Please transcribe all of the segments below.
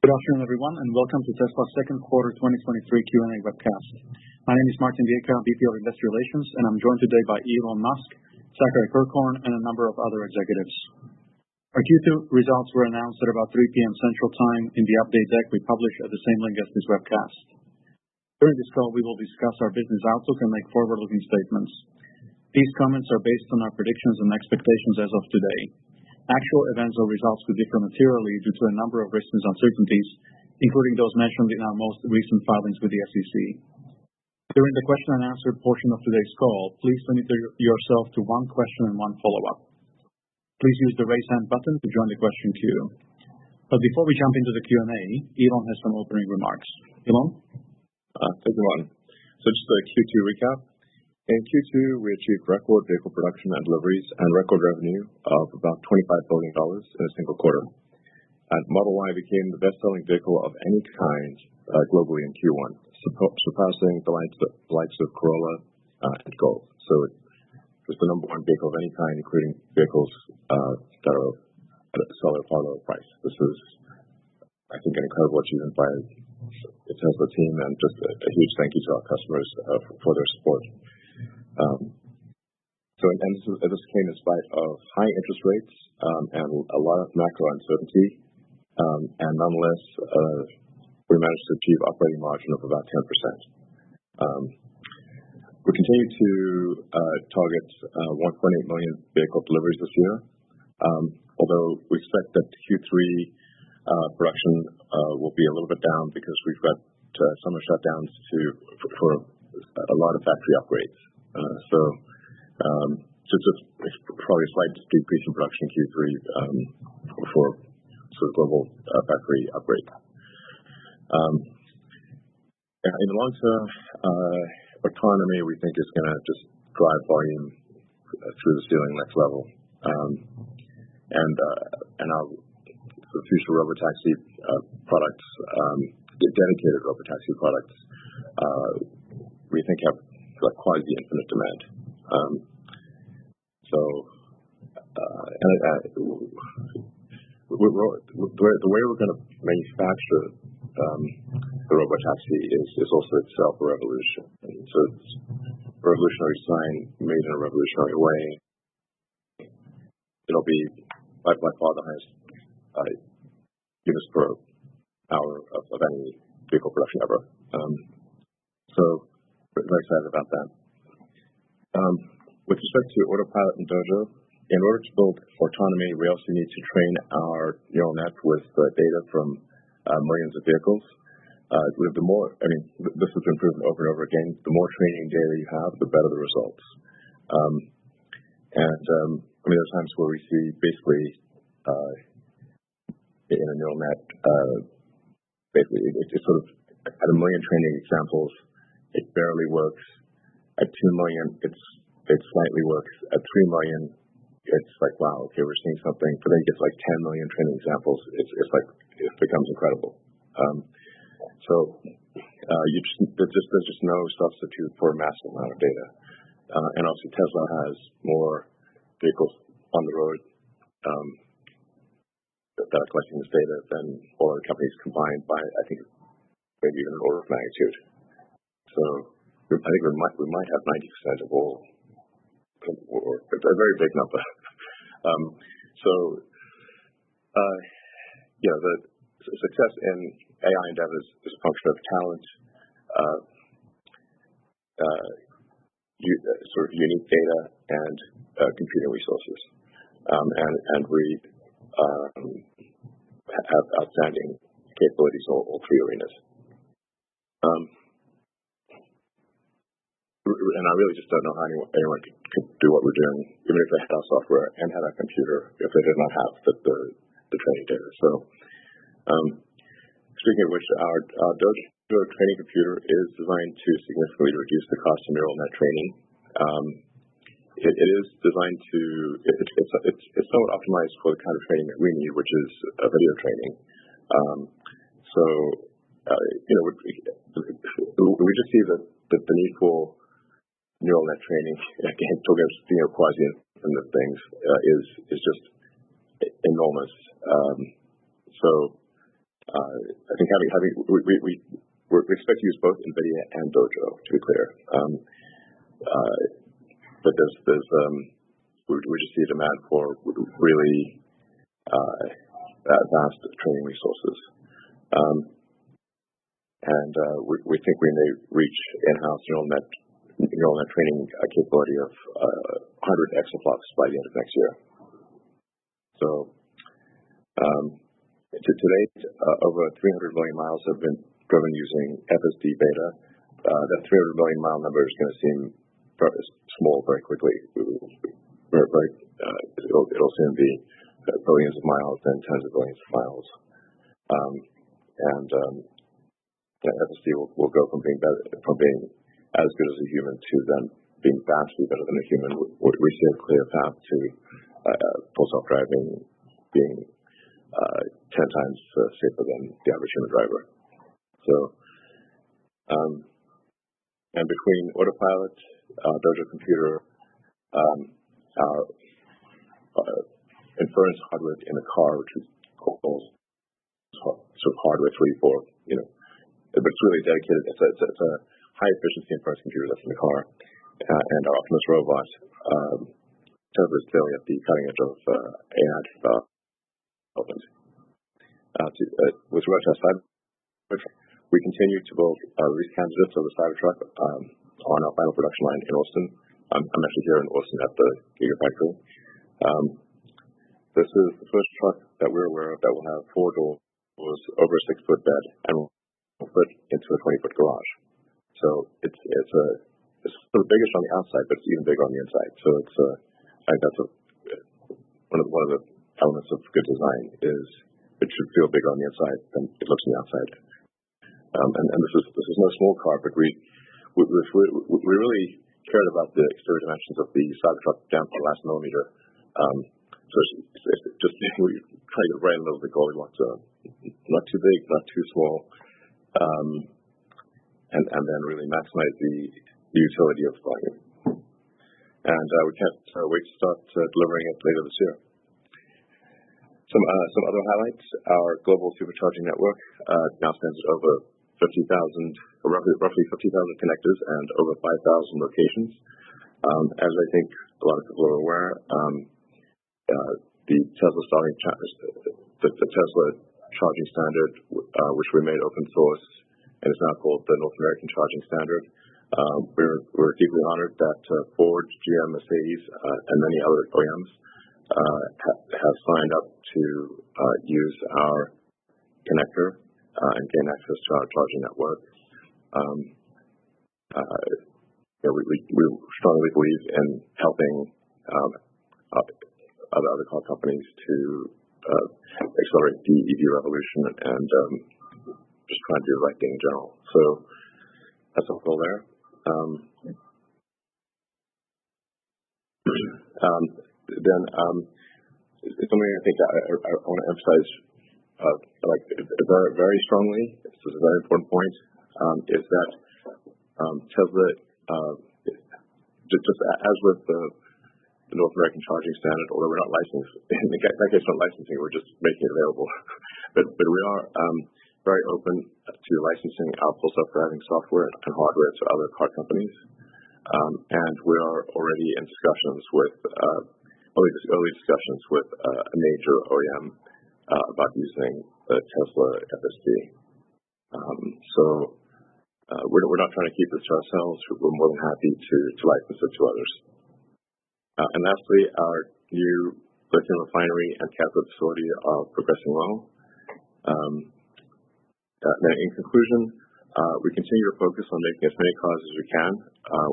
Good afternoon, everyone, and welcome to Tesla's second quarter 2023 Q&A webcast. My name is Martin Viecha, VP of Investor Relations, and I'm joined today by Elon Musk, Zachary Kirkhorn, and a number of other executives. Our Q2 results were announced at about 3 p.m. Central Time in the update deck we published at the same link as this webcast. During this call, we will discuss our business outlook and make forward-looking statements. These comments are based on our predictions and expectations as of today. Actual events or results could differ materially due to a number of risks and uncertainties, including those mentioned in our most recent filings with the SEC. During the question and answer portion of today's call, please limit yourself to one question and one follow-up. Please use the raise hand button to join the question queue. But before we jump into the Q&A, Elon has some opening remarks. Elon? Thank you, Martin. So just a Q2 recap. In Q2, we achieved record vehicle production and deliveries and record revenue of about $25 billion in a single quarter. And Model Y became the best-selling vehicle of any kind globally in Q1, surpassing the likes of Corolla and Golf. So it was the number one vehicle of any kind, including vehicles that are at a seller far lower price. This is, I think, an incredible achievement by the Tesla team, and just a huge thank you to our customers for their support. This came in spite of high interest rates and a lot of macro uncertainty, and nonetheless, we managed to achieve operating margin of about 10%. We continue to target 1.8 million vehicle deliveries this year, although we expect that Q3 production will be a little bit down because we've got summer shutdowns for a lot of factory upgrades. It's probably a slight decrease in production in Q3 for sort of global factory upgrade. In the long term, autonomy we think is going to just drive volume through the ceiling next level, and our future robotaxi products, dedicated robotaxi products, we think have quasi-infinite demand. The way we're going to manufacture the robotaxi is also itself a revolution. And so it's a revolutionary design made in a revolutionary way. It'll be by far the highest units per hour of any vehicle production ever. So we're very excited about that. With respect to Autopilot and Dojo, in order to build autonomy, we also need to train our neural net with data from millions of vehicles. This has been proven over and over again. The more training data you have, the better the results. There are times where we see basically in a neural net, it's sort of at 1 million training examples, it barely works. At 2 million, it slightly works. At 3 million, it's like, wow, okay, we're seeing something. But then it gets like 10 million training examples. It becomes incredible. There's just no substitute for a massive amount of data. And also Tesla has more vehicles on the road that are collecting this data than all other companies combined by, I think, maybe even an order of magnitude. So I think we might have 90% of all, or a very big number. The success in AI endeavors is a function of talent, sort of unique data, and computing resources. And we have outstanding capabilities in all three arenas. And I really just don't know how anyone could do what we're doing, even if they had our software and had our computer, if they did not have the training data. So, speaking of which, our Dojo training computer is designed to significantly reduce the cost of neural net training. It is designed to, it's somewhat optimized for the kind of training that we need, which is video training. We just see that the need for neural net training, again, talking about quasi-infinite things, is just enormous. think we expect to use both NVIDIA and Dojo, to be clear. But we just see a demand for really vast training resources. We think we may reach in-house neural net training capability of 100 exaflops by the end of next year. So to date, over 300 million miles have been driven using FSD beta. That 300 million mile number is going to seem very small very quickly. It'll soon be billions of miles and tens of billions of miles. FSD will go from being as good as a human to then being vastly better than a human. We see a clear path to full self-driving being 10 times safer than the average human driver. So, and between Autopilot, Dojo Computer, our inference hardware in the car, which is called sort of hardware 3 for, but it's really dedicated. It's a high efficiency inference computer that's in the car, and our Optimus robot. Tesla is clearly at the cutting edge of AI development. With regard to our Cybertruck, we continue to build release candidates of the Cybertruck on our final production line in Austin. I'm actually here in Austin at the Gigafactory. This is the first truck that we're aware of that will have 4 doors, over a 6-foot bed, and will fit into a 20-foot garage. So it's sort of biggest on the outside, but it's even bigger on the inside. So I think that's one of the elements of good design is it should feel bigger on the inside than it looks on the outside. And this is no small car, but we really cared about the exterior dimensions of the Cybertruck down to the last millimeter. So it's just we try to get right in the middle of the Goldilocks zone. Not too big, not too small, and then really maximize the utility of volume. And we can't wait to start delivering it later this year. Some other highlights: our global supercharging network now stands at over 50,000, roughly 50,000 connectors and over 5,000 locations. As I think a lot of people are aware, the Tesla charging standard, which we made open source, and is now called the North American Charging Standard. We're deeply honored that Ford, GM, Mercedes, and many other OEMs have signed up to use our connector and gain access to our charging network. We strongly believe in helping other car companies to accelerate the EV revolution and just trying to do the right thing in general. So that's all there. Then something I think I want to emphasize very, very strongly, this is a very important point, is that Tesla, just as with the North American Charging Standard, although we're not licensed, in that case not licensing, we're just making it available. but we are very open to licensing our full self-driving software and hardware to other car companies. And we are already in discussions with early discussions with a major OEM about using the Tesla FSD. So we're not trying to keep this to ourselves. We're more than happy to license it to others. And lastly, our new lithium refinery and cathode facility are progressing well. In conclusion, we continue to focus on making as many cars as we can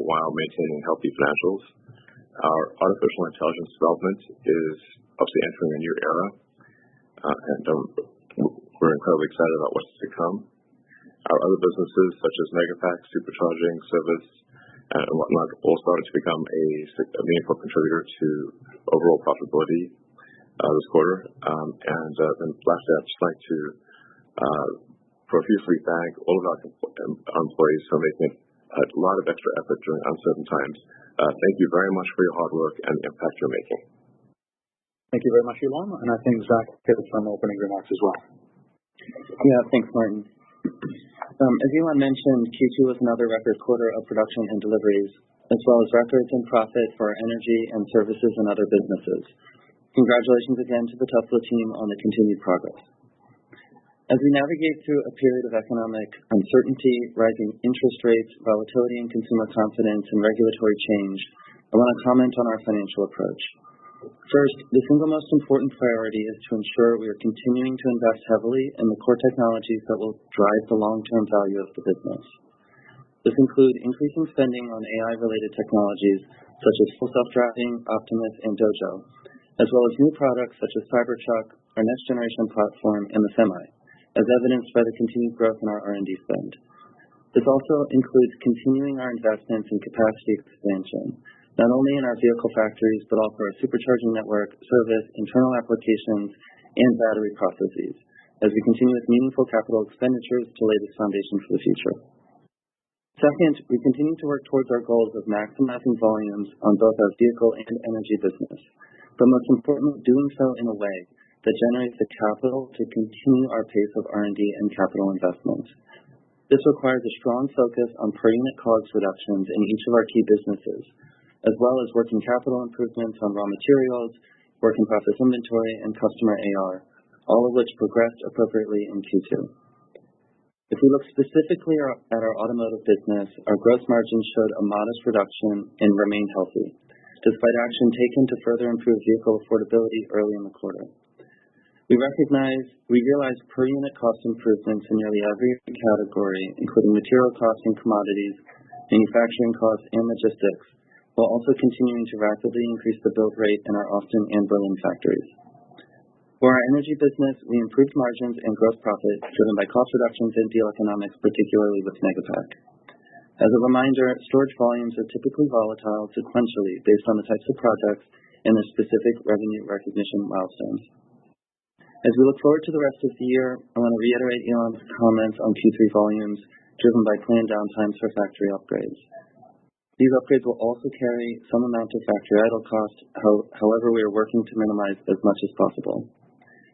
while maintaining healthy financials. Our artificial intelligence development is obviously entering a new era, and we're incredibly excited about what's to come. Our other businesses, such as Megapack, supercharging, service, and whatnot, all started to become a meaningful contributor to overall profitability this quarter. And then lastly, I'd just like to profusely thank all of our employees for making a lot of extra effort during uncertain times. Thank you very much for your hard work and the impact you're making. Thank you very much, Elon. And I think Zach has some opening remarks as well. Yeah, thanks, Martin. As Elon mentioned, Q2 was another record quarter of production and deliveries, as well as records in profit for our energy and services and other businesses. Congratulations again to the Tesla team on the continued progress. As we navigate through a period of economic uncertainty, rising interest rates, volatility in consumer confidence, and regulatory change, I want to comment on our financial approach. First, the single most important priority is to ensure we are continuing to invest heavily in the core technologies that will drive the long-term value of the business. This includes increasing spending on AI-related technologies such as Full Self-Driving, Optimus, and Dojo, as well as new products such as Cybertruck, our next-generation platform, and the Semi, as evidenced by the continued growth in our R&D spend. This also includes continuing our investments in capacity expansion, not only in our vehicle factories, but also our supercharging network, service, internal applications, and battery processes, as we continue with meaningful capital expenditures to lay this foundation for the future. Second, we continue to work towards our goals of maximizing volumes on both our vehicle and energy business, but most importantly, doing so in a way that generates the capital to continue our pace of R&D and capital investment. This requires a strong focus on per unit COGS reductions in each of our key businesses, as well as working capital improvements on raw materials, work in process inventory, and customer AR, all of which progressed appropriately in Q2. If we look specifically at our automotive business, our gross margins showed a modest reduction and remained healthy, despite action taken to further improve vehicle affordability early in the quarter. We realized per unit cost improvements in nearly every category, including material costs and commodities, manufacturing costs, and logistics, while also continuing to rapidly increase the build rate in our Austin and Berlin factories. For our energy business, we improved margins and gross profit driven by cost reductions and deal economics, particularly with Megapack. As a reminder, storage volumes are typically volatile sequentially based on the types of projects and their specific revenue recognition milestones. As we look forward to the rest of the year, I want to reiterate Elon's comments on Q3 volumes driven by planned downtimes for factory upgrades. These upgrades will also carry some amount of factory idle cost, however, we are working to minimize as much as possible.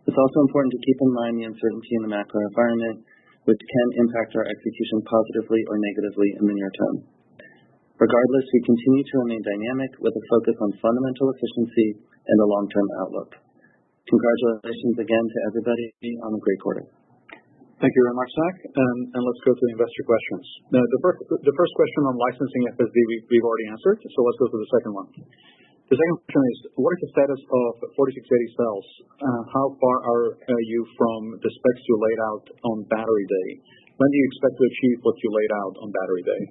It's also important to keep in mind the uncertainty in the macro environment, which can impact our execution positively or negatively in the near term. Regardless, we continue to remain dynamic with a focus on fundamental efficiency and a long-term outlook. Congratulations again to everybody on a great quarter. Thank you very much, Zach. And let's go to the investor questions. Now, the first question on licensing FSD we've already answered, so let's go to the second one. The second question is, what is the status of 4680 cells? How far are you from the specs you laid out on Battery Day? When do you expect to achieve what you laid out on Battery Day?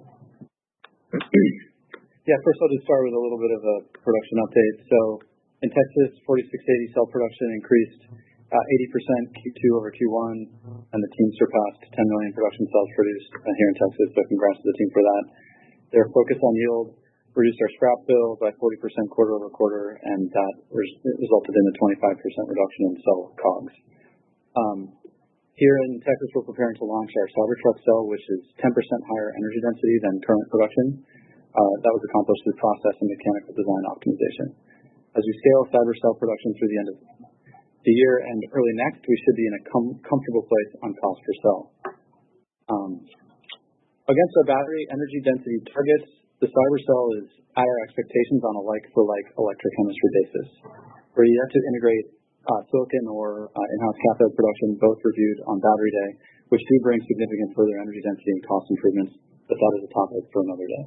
Yeah, first I'll just start with a little bit of a production update. So in Texas, 4680 cell production increased 80% Q2 over Q1, and the team surpassed 10 million production cells produced here in Texas, so congrats to the team for that. Their focus on yield reduced our scrap bill by 40% quarter over quarter, and that resulted in a 25% reduction in cell COGS. Here in Texas, we're preparing to launch our Cybertruck cell, which is 10% higher energy density than current production. That was accomplished through process and mechanical design optimization. As we scale Cyber cell production through the end of the year and early next, we should be in a comfortable place on cost per cell. Against our battery energy density targets, the Cyber cell is at our expectations on a like-for-like electrochemistry basis, where you have to integrate silicon or in-house cathode production, both reviewed on Battery Day, which do bring significant further energy density and cost improvements, but that is a topic for another day.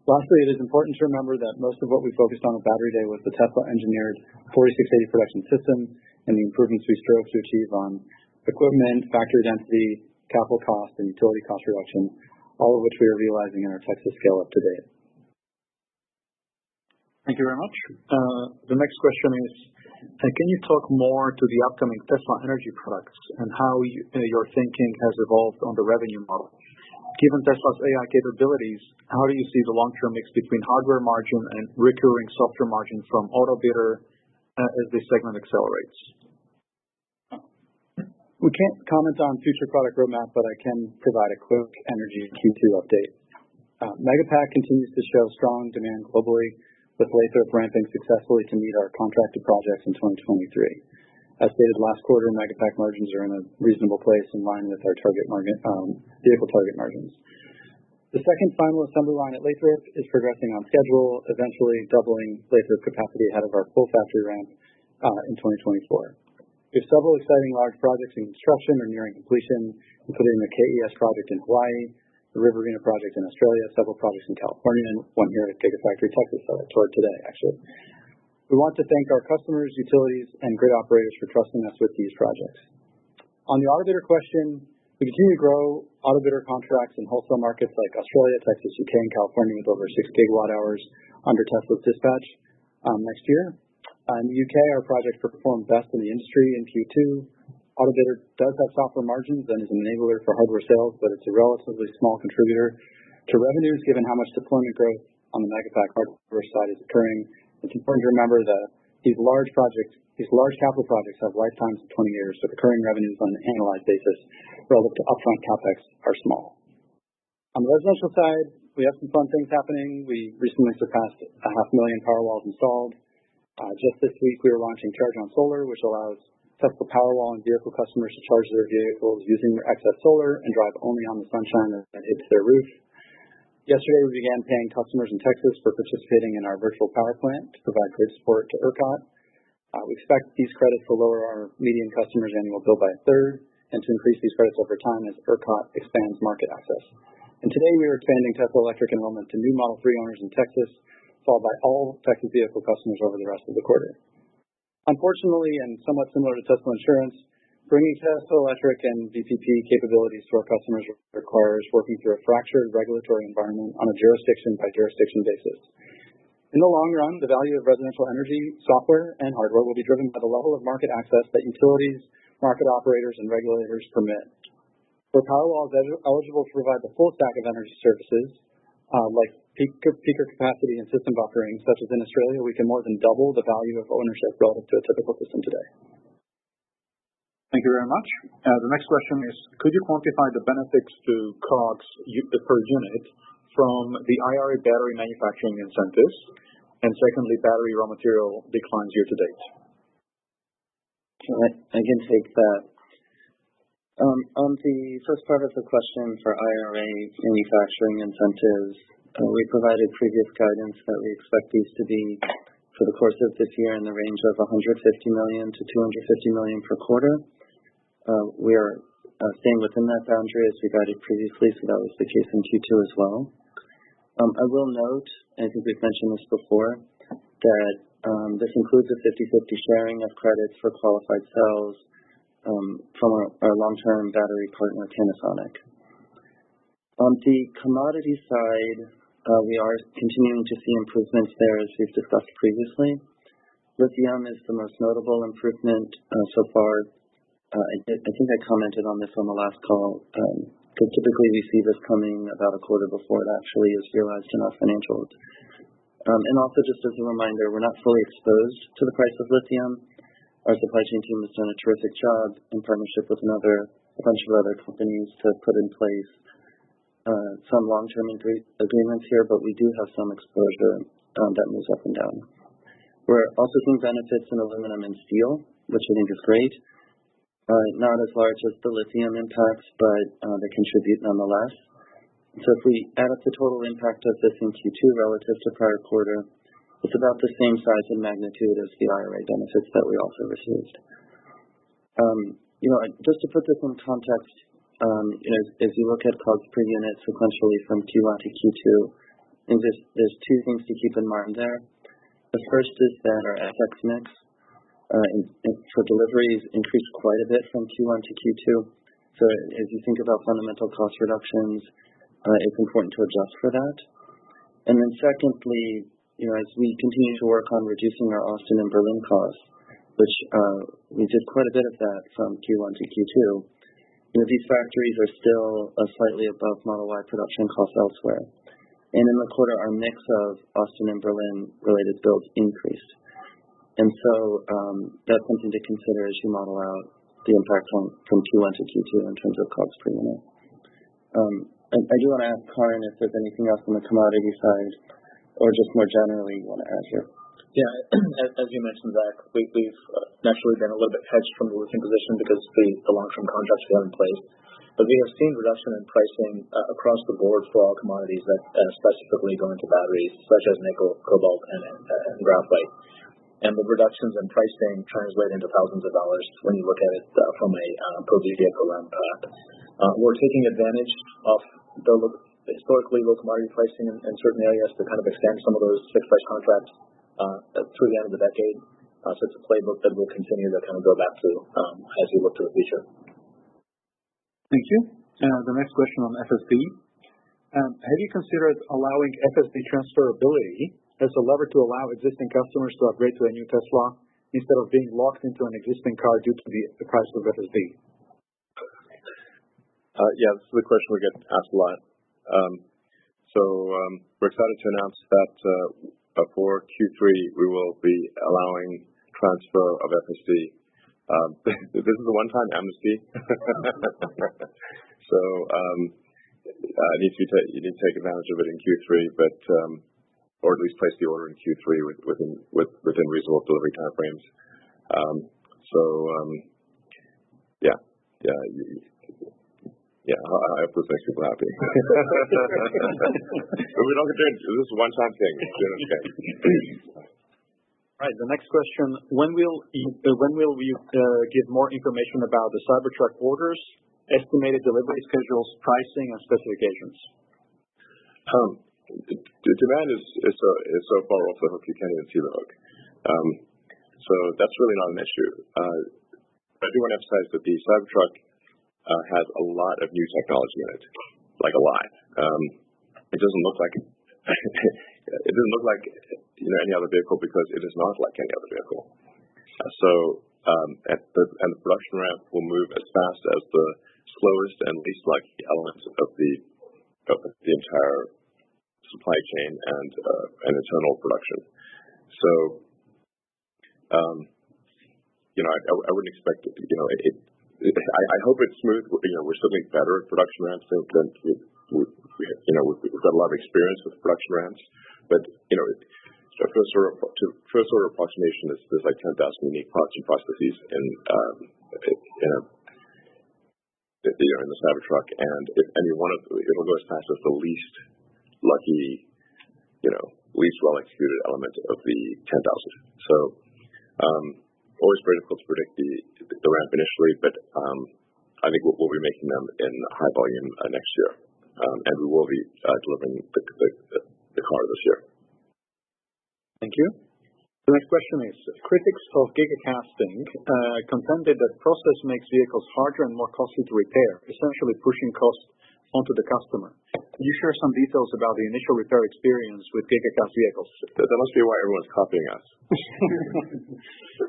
Lastly, it is important to remember that most of what we focused on at Battery Day was the Tesla-engineered 4680 production system and the improvements we strove to achieve on equipment, factory density, capital cost, and utility cost reduction, all of which we are realizing in our Texas scale-up to date. Thank you very much. The next question is, can you talk more to the upcoming Tesla energy products and how your thinking has evolved on the revenue model? Given Tesla's AI capabilities, how do you see the long-term mix between hardware margin and recurring software margin from AutoBidder as this segment accelerates? We can't comment on future product roadmap, but I can provide a quick energy Q2 update. Megapack continues to show strong demand globally, with Lathrop ramping successfully to meet our contracted projects in 2023. As stated last quarter, Megapack margins are in a reasonable place in line with our vehicle target margins. The second final assembly line at Lathrop is progressing on schedule, eventually doubling Lathrop capacity ahead of our full factory ramp in 2024. We have several exciting large projects in construction or nearing completion, including the KES project in Hawaii, the Riverina project in Australia, several projects in California, and one here at Gigafactory Texas that I toured today, actually. We want to thank our customers, utilities, and grid operators for trusting us with these projects. On the autobidder question, we continue to grow autobidder contracts in wholesale markets like Australia, Texas, UK, and California with over 6 gigawatt hours under Tesla's dispatch next year. In the UK, our project performed best in the industry in Q2. Autobidder does have software margins and is an enabler for hardware sales, but it's a relatively small contributor to revenues given how much deployment growth on the Megapack hardware side is occurring. It's important to remember that these large capital projects have lifetimes of 20 years, so recurring revenues on an annualized basis relative to upfront capex are small. On the residential side, we have some fun things happening. We recently surpassed 500,000 Powerwalls installed. Just this week, we were launching Charge on Solar, which allows Tesla Powerwall and vehicle customers to charge their vehicles using their excess solar and drive only on the sunshine that hits their roof. Yesterday, we began paying customers in Texas for participating in our virtual power plant to provide grid support to ERCOT. We expect these credits to lower our median customers' annual bill by a third and to increase these credits over time as ERCOT expands market access. And today, we are expanding Tesla Electric enrollment to new Model 3 owners in Texas, followed by all Texas vehicle customers over the rest of the quarter. Unfortunately, and somewhat similar to Tesla Insurance, bringing Tesla Electric and VPP capabilities to our customers requires working through a fractured regulatory environment on a jurisdiction-by-jurisdiction basis. In the long run, the value of residential energy, software, and hardware will be driven by the level of market access that utilities, market operators, and regulators permit. Where Powerwall is eligible to provide the full stack of energy services, like peaker capacity and system buffering, such as in Australia, we can more than double the value of ownership relative to a typical system today. Thank you very much. The next question is, could you quantify the benefits to COGS per unit from the IRA battery manufacturing incentives, and secondly, battery raw material declines year to date? I can take that. On the first part of the question for IRA manufacturing incentives, we provided previous guidance that we expect these to be, for the course of this year, in the range of $150 million to $250 million per quarter. We are staying within that boundary as we guided previously, so that was the case in Q2 as well. I will note, and I think we've mentioned this before, that this includes a 50-50 sharing of credits for qualified cells from our long-term battery partner, Panasonic. On the commodity side, we are continuing to see improvements there, as we've discussed previously. Lithium is the most notable improvement so far. I think I commented on this on the last call, because typically we see this coming about a quarter before it actually is realized in our financials. And also, just as a reminder, we're not fully exposed to the price of lithium. Our supply chain team has done a terrific job in partnership with a bunch of other companies to put in place some long-term agreements here, but we do have some exposure that moves up and down. We're also seeing benefits in aluminum and steel, which I think is great. Not as large as the lithium impacts, but they contribute nonetheless. So if we add up the total impact of this in Q2 relative to prior quarter, it's about the same size and magnitude as the IRA benefits that we also received. Just to put this in context, as you look at COGS per unit sequentially from Q1 to Q2, I think there's two things to keep in mind there. The first is that our FX mix for deliveries increased quite a bit from Q1 to Q2. So as you think about fundamental cost reductions, it's important to adjust for that. And then secondly, as we continue to work on reducing our Austin and Berlin costs, which we did quite a bit of that from Q1 to Q2, these factories are still slightly above Model Y production costs elsewhere. And in the quarter, our mix of Austin and Berlin related builds increased. And so that's something to consider as you model out the impact from Q1 to Q2 in terms of COGS per unit. I do want to ask Karin if there's anything else on the commodity side or just more generally you want to add here. Yeah, as you mentioned, Zach, we've naturally been a little bit hedged from the lithium position because of the long-term contracts we have in place. But we have seen reduction in pricing across the board for all commodities that specifically go into batteries, such as nickel, cobalt, and graphite. And the reductions in pricing translate into thousands of dollars when you look at it from a per vehicle impact. We're taking advantage of the historically low commodity pricing in certain areas to kind of extend some of those fixed price contracts through the end of the decade. So it's a playbook that we'll continue to kind of go back to as we look to the future. Thank you. The next question on FSD. Have you considered allowing FSD transferability as a lever to allow existing customers to upgrade to a new Tesla instead of being locked into an existing car due to the price of FSD? Yeah, this is the question we get asked a lot. We're excited to announce that for Q3 we will be allowing transfer of FSD. This is a one-time amnesty, so you need to take advantage of it in Q3, but or at least place the order in Q3 within reasonable delivery timeframes. I hope this makes people happy. But we don't get to. This is a one-time thing. Right. The next question: When will we give more information about the Cybertruck orders, estimated delivery schedules, pricing, and specifications? The demand is so far off the hook you can't even see the hook. So that's really not an issue. I do want to emphasize that the Cybertruck has a lot of new technology in it, like a lot. It doesn't look like any other vehicle because it is not like any other vehicle. And the production ramp will move as fast as the slowest and least lucky elements of the entire supply chain and internal production. So I wouldn't expect it. I hope it's smooth. We're certainly better at production ramps than we've got a lot of experience with production ramps, but first order approximation is there's like 10,000 unique parts and processes in the Cybertruck, and if any one of it'll go as fast as the least lucky, least well executed element of the 10,000. So always very difficult to predict the ramp initially, but I think we'll be making them in high volume next year, and we will be delivering the car this year. Thank you. The next question is, critics of gigacasting contended that process makes vehicles harder and more costly to repair, essentially pushing costs onto the customer. Can you share some details about the initial repair experience with gigacast vehicles? That must be why everyone's copying us.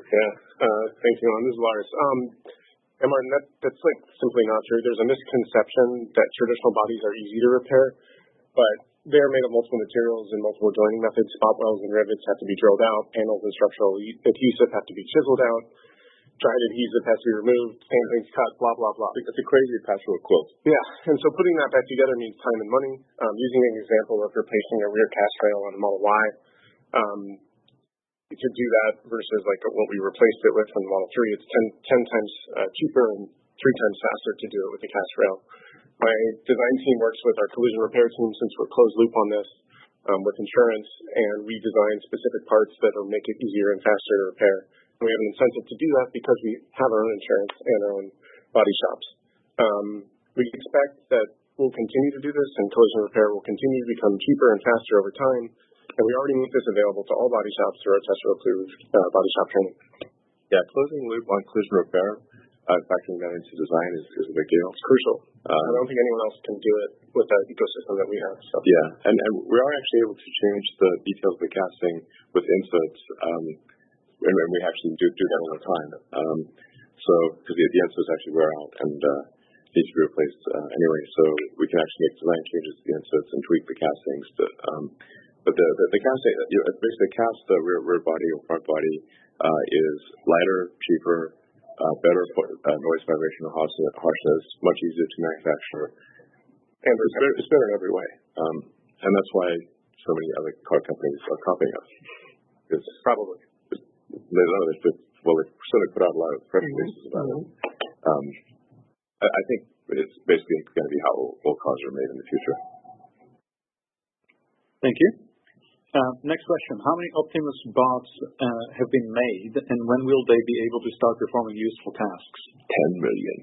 Yeah. Thanks, Elon. This is Lars. And Martin, that's like simply not true. There's a misconception that traditional bodies are easy to repair, but they are made of multiple materials and multiple joining methods. Spot welds and rivets have to be drilled out. Panels and structural adhesive have to be chiseled out. Dried adhesive has to be removed. Stampings cut. Blah blah blah. It's a crazy patchwork quilt. Yeah, and so putting that back together means time and money. Using an example of replacing a rear cast rail on a Model Y, to do that versus like what we replaced it with on the Model 3, it's 10 times cheaper and 3 times faster to do it with the cast rail. My design team works with our collision repair team since we're closed loop on this with insurance, and we design specific parts that will make it easier and faster to repair. And we have an incentive to do that because we have our own insurance and our own body shops. We expect that we'll continue to do this, and collision repair will continue to become cheaper and faster over time. And we already make this available to all body shops through our Tesla-approved body shop training. Yeah, closing the loop on collision repair, factoring that into design is a big deal. It's crucial. I don't think anyone else can do it with that ecosystem that we have. So. Yeah, and we are actually able to change the details of the casting with inserts, and we actually do that all the time. So, because the inserts actually wear out and need to be replaced anyway, so we can actually make design changes to the inserts and tweak the castings. But the casting, basically cast the rear body or front body is lighter, cheaper, better for noise, vibration, and harshness, much easier to manufacture, and it's better in every way. And that's why so many other car companies are copying us. It's Probably. they know they certainly put out a lot of press releases about it. I think it's basically going to be how all cars are made in the future. Thank you. Next question. How many Optimus bots have been made, and when will they be able to start performing useful tasks? 10 million.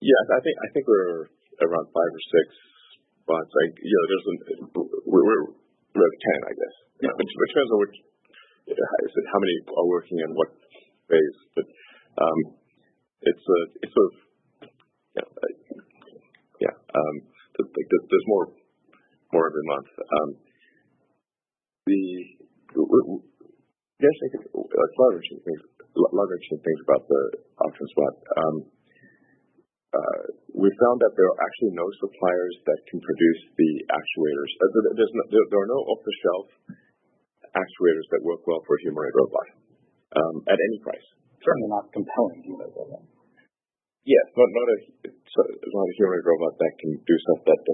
Yeah, I think we're around 5 or 6 bots. We're at 10, I guess. Yeah. It depends on how many are working in what phase, but it's sort of there's more every month. Yes, I think a lot of interesting things about the Optimus bot. We found that there are actually no suppliers that can produce the actuators. There are no off-the-shelf actuators that work well for a humanoid robot at any price. Certainly not compelling humanoid robot. Yes, not a humanoid robot that can do stuff that the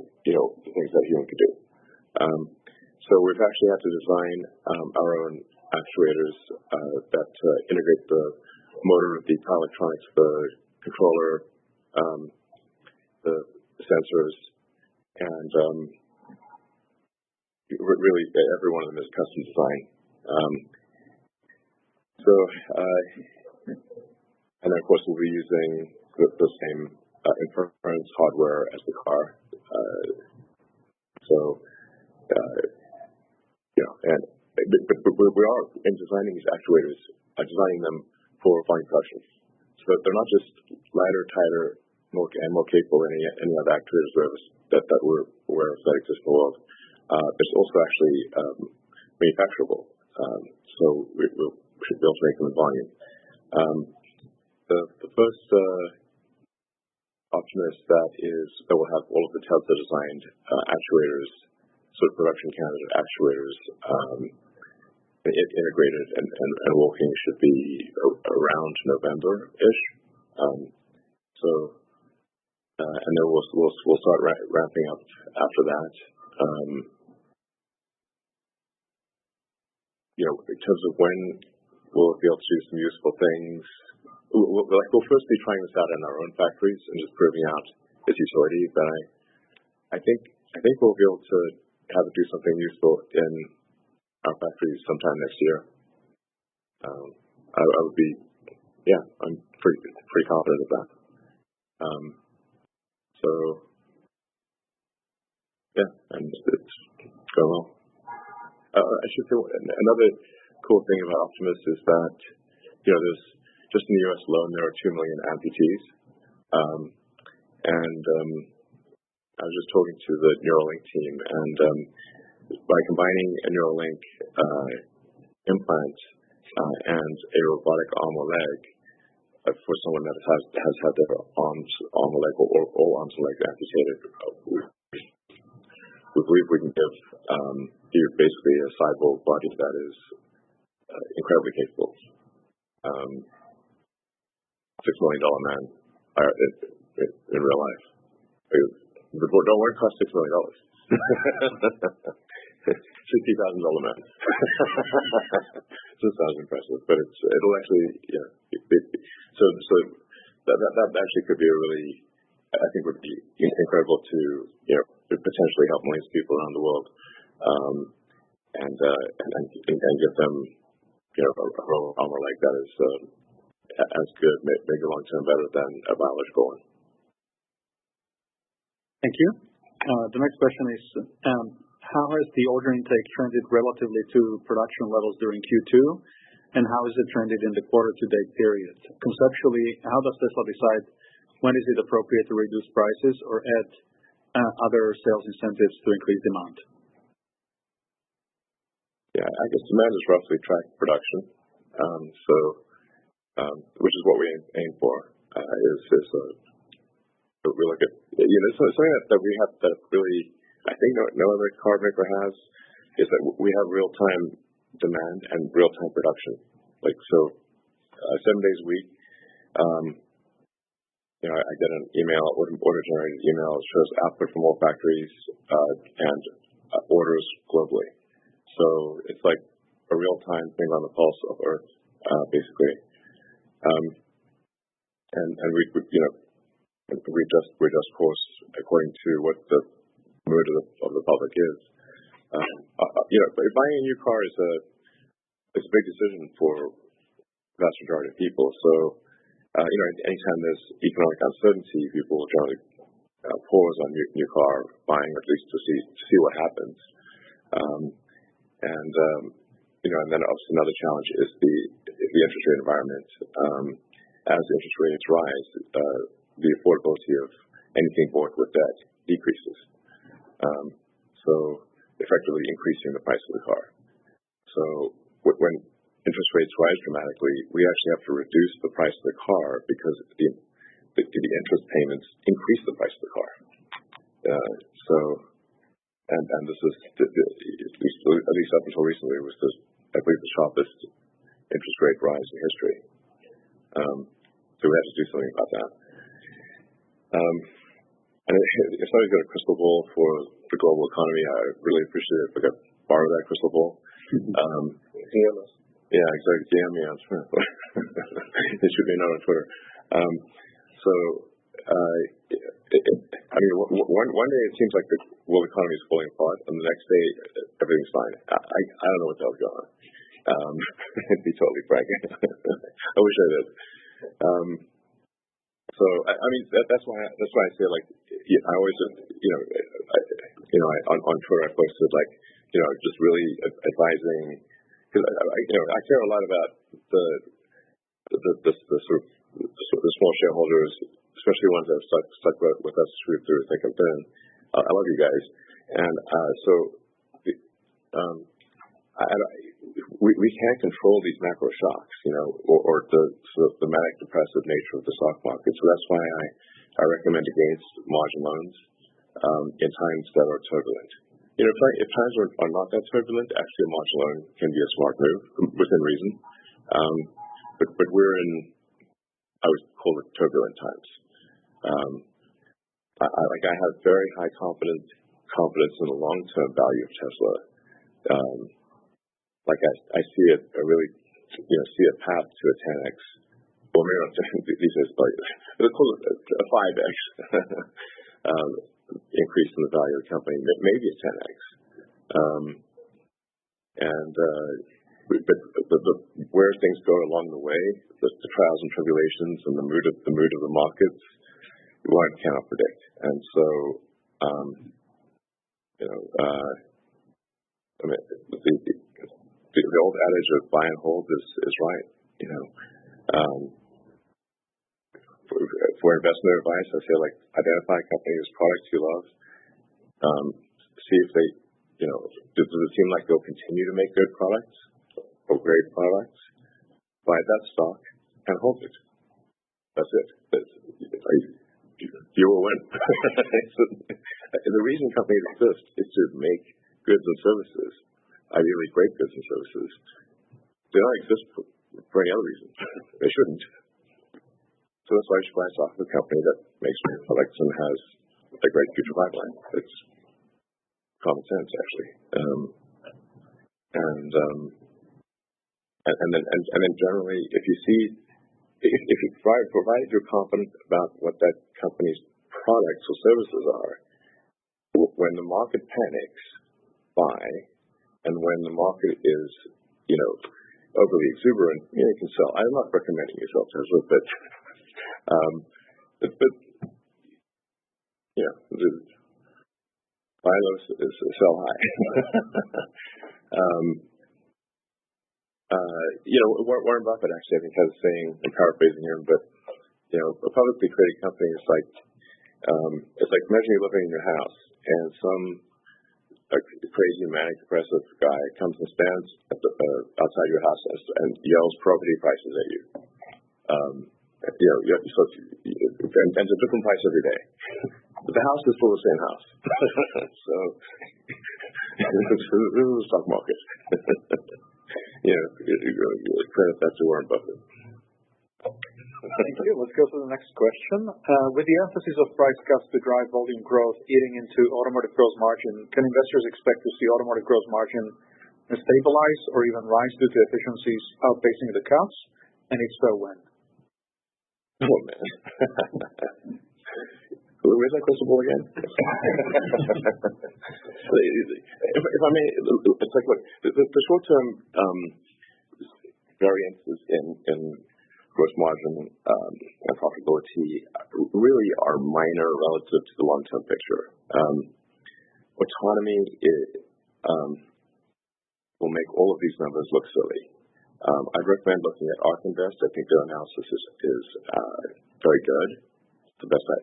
things that a human can do. So we've actually had to design our own actuators that integrate the motor, the power electronics, the controller, the sensors, and really every one of them is custom design. And then of course we'll be using the same inference hardware as the car. But we are in designing these actuators, designing them for volume production. So they're not just lighter, tighter, and more capable than any other actuators that we're aware of that exist in the world. It's also actually manufacturable. So we should be able to make them in volume. The first Optimus that will have all of the Tesla designed actuators, sort of production candidate actuators, integrated and working should be around November-ish. And then we'll start ramping up after that. In terms of when we'll be able to do some useful things, we'll first be trying this out in our own factories and just proving out its utility. But I think we'll be able to have it do something useful in our factories sometime next year. I'm pretty confident of that. And it's going well. I should say another cool thing about Optimus is that there's just in the U.S. alone there are 2 million amputees, and I was just talking to the Neuralink team, and by combining a Neuralink implant and a robotic arm or leg for someone that has had their arm or leg or all arms or legs amputated, we believe we can give you basically a cyborg body that is incredibly capable. $6 million man in real life. The board don't want to cost $6 million. $50,000 man. So it sounds impressive, but it'll actually so that actually could be a really, I think would be incredible to potentially help millions of people around the world, and give them a robot arm or leg that is as good, maybe long term better than a biological one. Thank you. The next question is, how has the order intake trended relatively to production levels during Q2, and how has it trended in the quarter-to-date period? Conceptually, how does Tesla decide when is it appropriate to reduce prices or add other sales incentives to increase demand? Yeah, I guess demand is roughly track production, which is what we aim for. We look at something that we have that really I think no other car maker has is that we have real-time demand and real-time production. 7 days a week. I get an email, order-generated email that shows output from all factories and orders globally. So it's like a real-time thing on the pulse of Earth, basically. And we adjust course according to what the mood of the public is. Buying a new car is a big decision for the vast majority of people. So, anytime there's economic uncertainty, people will generally pause on new car buying, at least to see what happens. And then obviously another challenge is the interest rate environment. As interest rates rise, the affordability of anything bought with debt decreases. So effectively increasing the price of the car. So when interest rates rise dramatically, we actually have to reduce the price of the car because the interest payments increase the price of the car. And this is at least up until recently was I believe the sharpest interest rate rise in history. So we had to do something about that. And if somebody's got a crystal ball for the global economy, I really appreciate it if I could borrow that crystal ball. DM us. Yeah, exactly. DM me on Twitter. It should be known on Twitter. One day it seems like the world economy is falling apart, and the next day everything's fine. I don't know what the hell's going on. To be totally frank. I wish I did. So that's why I say I always on Twitter I posted just really advising because I care a lot about the sort of the small shareholders, especially ones that have stuck with us through thick and thin. I love you guys, and we can't control these macro shocks, or the manic depressive nature of the stock market. So that's why I recommend against margin loans in times that are turbulent. If times are not that turbulent, actually a margin loan can be a smart move within reason. But we're in, I would call it turbulent times. I have very high confidence in the long-term value of Tesla. I see it, I really, see a path to a 10x, or maybe not these days, but let's call it a 5x increase in the value of the company, maybe a 10x. But where things go along the way, the trials and tribulations and the mood of the markets, one cannot predict. And so, the old adage of buy and hold is right. For investment advice, I say identify a company whose products you love. See if they, does it seem like they'll continue to make good products or great products? Buy that stock and hold it. That's it. You will win. The reason companies exist is to make goods and services, ideally great goods and services. They don't exist for any other reason. They shouldn't. So that's why you should buy a stock of a company that makes great products and has a great future pipeline. It's common sense, actually. And then generally, if provided you're confident about what that company's products or services are, when the market panics, buy, and when the market is, overly exuberant, you can sell. I'm not recommending you sell Tesla, but buy low, sell high. Warren Buffett actually, I think, has a saying, I'm paraphrasing him, but a publicly traded company is it's like imagine you're living in your house and some crazy manic depressive guy comes and stands outside your house and yells property prices at you. And it's a different price every day. But the house is still the same house. So this is the stock market. Credit that to Warren Buffett. Thank you. Let's go to the next question. With the emphasis of price cuts to drive volume growth eating into automotive gross margin, can investors expect to see automotive gross margin stabilize or even rise due to efficiencies outpacing the cuts? And if so, when? Oh, man. Where's that crystal ball again? If I may, it's like, look, the short-term variances in gross margin and profitability really are minor relative to the long-term picture. Autonomy will make all of these numbers look silly. I'd recommend looking at ARK Invest. I think their analysis is very good. It's the best, I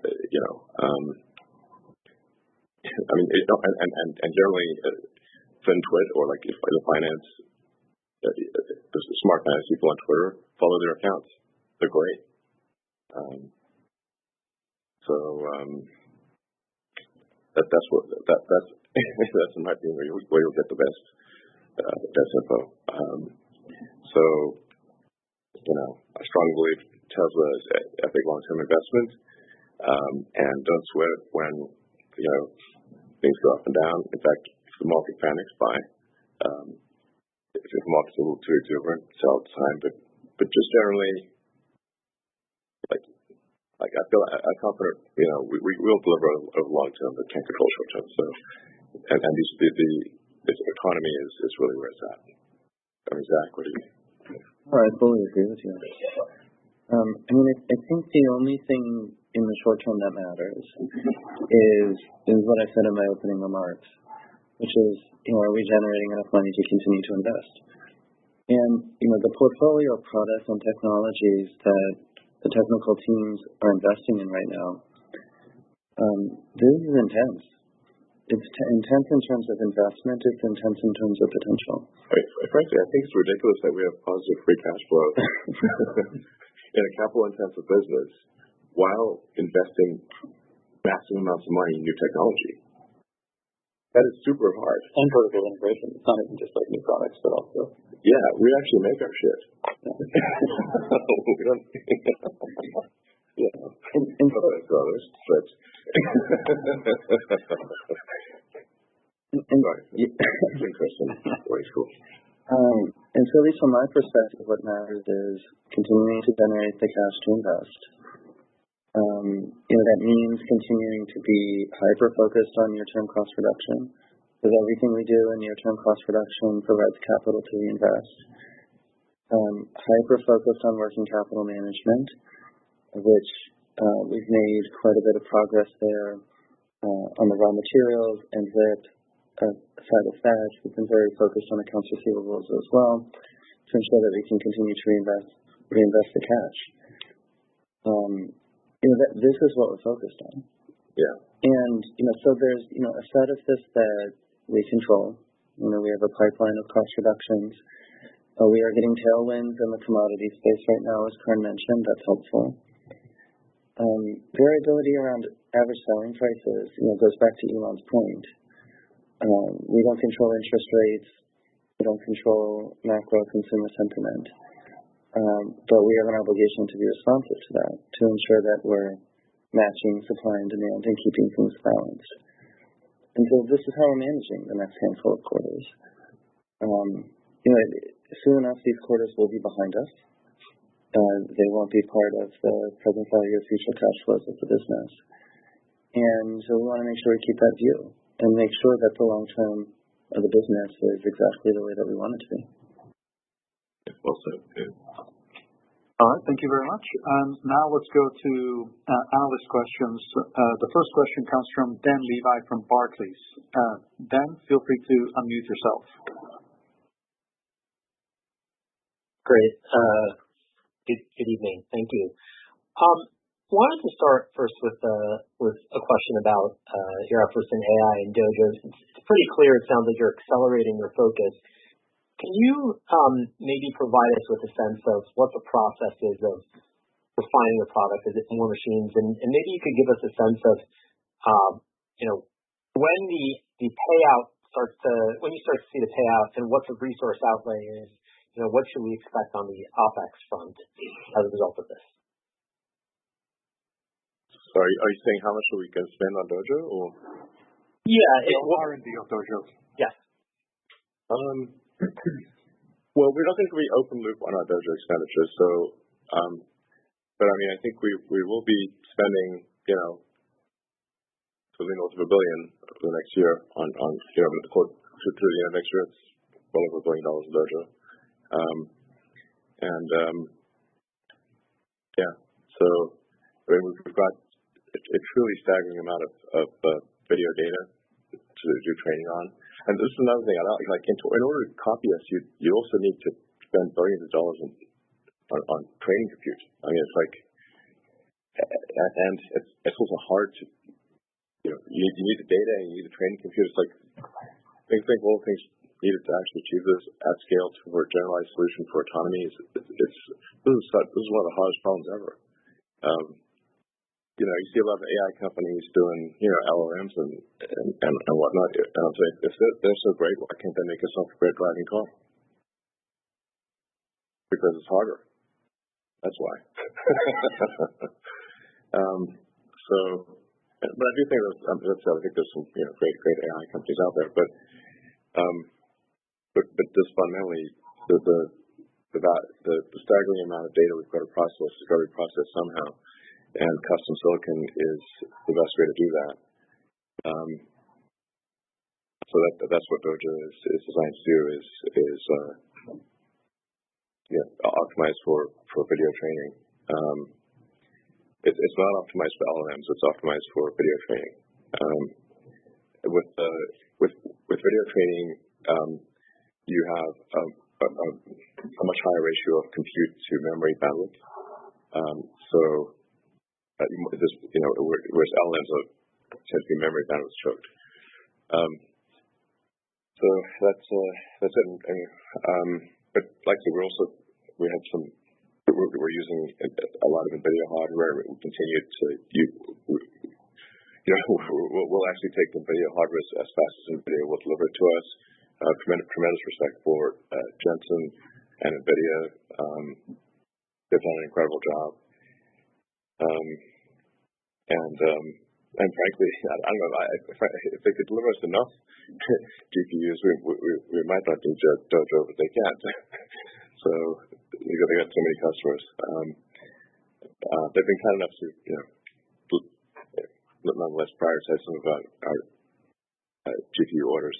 mean, and generally, FinTwit or like the finance, the smart finance people on Twitter follow their accounts. They're great. That's in my opinion where you'll get the best info. I strongly believe Tesla is a big long-term investment, and don't sweat it when things go up and down. In fact, if the market panics, buy. If the market's a little too exuberant, sell at the time. But just generally, like I feel I'm confident. We will deliver over long term, but can't control short term. So, and this economy is really where it's at. I mean, Zach, what do you? I fully agree with you. I think the only thing in the short term that matters is what I said in my opening remarks, which is, are we generating enough money to continue to invest? And, the portfolio of products and technologies that the technical teams are investing in right now, this is intense. It's intense in terms of investment. It's intense in terms of potential. Frankly, I think it's ridiculous that we have positive free cash flow in a capital-intensive business while investing massive amounts of money in new technology. That is super hard. And vertical integration. It's not even just like new products, but also. Yeah, we actually make our shit. We don't. Yeah. And others, but. Sorry. Interesting. Very cool. And so, at least from my perspective, what matters is continuing to generate the cash to invest. That means continuing to be hyper-focused on near-term cost reduction, because everything we do in near-term cost reduction provides capital to reinvest. Hyper-focused on working capital management, which we've made quite a bit of progress there on the raw materials, and with side of that, we've been very focused on accounts receivables as well to ensure that we can continue to reinvest the cash. This is what we're focused on. Yeah. And, so there's, a set of this that we control. We have a pipeline of cost reductions. We are getting tailwinds in the commodity space right now, as Karan mentioned. That's helpful. Variability around average selling prices, goes back to Elon's point. We don't control interest rates. We don't control macro consumer sentiment. But we have an obligation to be responsive to that, to ensure that we're matching supply and demand and keeping things balanced. And so this is how we're managing the next handful of quarters. Soon enough, these quarters will be behind us. They won't be part of the present value of future cash flows of the business. And so we want to make sure we keep that view and make sure that the long term of the business is exactly the way that we want it to be. Well said. Yeah. All right, thank you very much. Now let's go to analyst questions. The first question comes from Dan Levi from Barclays. Dan, feel free to unmute yourself. Great. Good evening. Thank you. Wanted to start first with a question about your efforts in AI and Dojos. It's pretty clear. It sounds like you're accelerating your focus. Can you maybe provide us with a sense of what the process is of refining the product? Is it more machines? And maybe you could give us a sense of, when the payout when you start to see the payout and what the resource outlay is, what should we expect on the OpEx front as a result of this? So are you saying how much are we going to spend on Dojo, or? Yeah, R&D of Dojo. Yes. Well, we're not going to be open loop on our Dojo expenditures, so, but I mean, I think we will be spending, something north of $1 billion for the next year on through the end of next year, it's well over $1 billion in Dojo. So I mean, we've got a truly staggering amount of video data to do training on. And this is another thing I like. In order to copy us, you also need to spend billions of dollars on training compute. I mean, it's like, and it's also hard to, you need the data and you need the training compute. It's like, think of all the things needed to actually achieve this at scale for a generalized solution for autonomy. This is one of the hardest problems ever. You see a lot of AI companies doing, LLMs and whatnot. And I'm saying, if they're so great, why can't they make a software driving car? Because it's harder. That's why. But I do think I think there's some, great AI companies out there. But just fundamentally, the staggering amount of data we've got to process has got to be processed somehow. And custom silicon is the best way to do that. So that's what Dojo is designed to do is optimized for video training. It's not optimized for LLMs. It's optimized for video training. With video training, you have a much higher ratio of compute to memory bandwidth. Whereas LLMs tend to be memory bandwidth choked. So that's it. But like I said, we're using a lot of NVIDIA hardware. We continue to we'll actually take NVIDIA hardware as fast as NVIDIA will deliver it to us. Tremendous respect for Jensen and NVIDIA. They've done an incredible job. And frankly, I don't know, if they could deliver us enough GPUs, we might not need Dojo, but they can't. So they got so many customers. They've been kind enough to, nonetheless prioritize some of our GPU orders.